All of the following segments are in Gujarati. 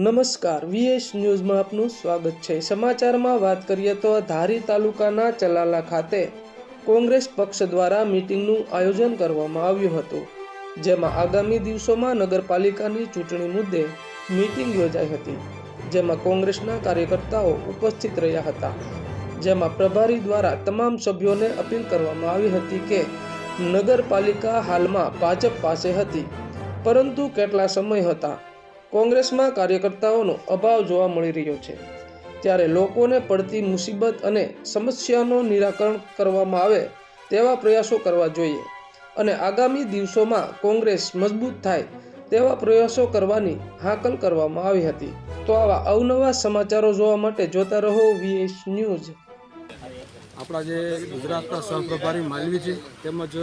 નમસ્કાર, વીએસ ન્યૂઝમાં આપનું સ્વાગત છે। સમાચારમાં વાત કરીએ તો ધારી તાલુકાના ચલાલા ખાતે કોંગ્રેસ પક્ષ દ્વારા મીટિંગનું આયોજન કરવામાં આવ્યું હતું, જેમાં આગામી દિવસોમાં નગરપાલિકાની ચૂંટણી મુદ્દે મીટિંગ યોજાઈ હતી, જેમાં કોંગ્રેસના કાર્યકર્તાઓ ઉપસ્થિત રહ્યા હતા। જેમાં પ્રભારી દ્વારા તમામ સભ્યોને અપીલ કરવામાં આવી હતી કે નગરપાલિકા હાલમાં ભાજપ પાસે હતી, પરંતુ કેટલા સમય હતા કોંગ્રેસમાં કાર્યકર્તાઓનો અભાવ જોવા મળી રહ્યો છે, ત્યારે લોકોને પડતી મુસીબત અને સમસ્યાનું નિરાકરણ કરવામાં આવે તેવા પ્રયાસો કરવા જોઈએ અને આગામી દિવસોમાં કોંગ્રેસ મજબૂત થાય તેવા પ્રયાસો કરવાની હાકલ કરવામાં આવી હતી। તો આવા અવનવા સમાચારો જોવા માટે જોતા રહો વીએસ ન્યૂઝ। આપણા જે ગુજરાતના સહપ્રભારી માલવીજી તેમજ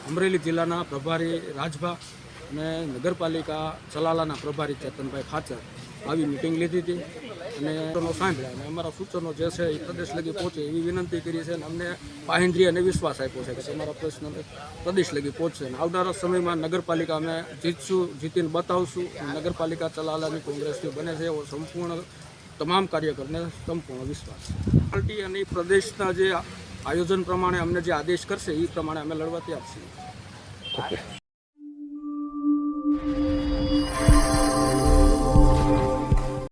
અમરેલી જિલ્લાના પ્રભારી રાજભા અને નગરપાલિકા ચલાલાના પ્રભારી ચેતનભાઈ ખાચર આવી મિટિંગ લીધી હતી અને સાંભળ્યા અને અમારા સૂચનો જે છે એ પ્રદેશ લગી પહોંચે એવી વિનંતી કરી છે અને અમને બાહેંધરી અને વિશ્વાસ આપ્યો છે કે તમારા પ્રશ્ન પ્રદેશ લગી પહોંચશે અને આવનારા સમયમાં નગરપાલિકા અમે જીતશું, જીતીને બતાવશું। નગરપાલિકા ચલાલાની કોંગ્રેસની બને છે એવો સંપૂર્ણ તમામ કાર્યકરને સંપૂર્ણ વિશ્વાસ છે। પાર્ટી અને પ્રદેશના જે આયોજન પ્રમાણે અમને જે આદેશ કરશે એ પ્રમાણે અમે લડવા તૈયાર છીએ।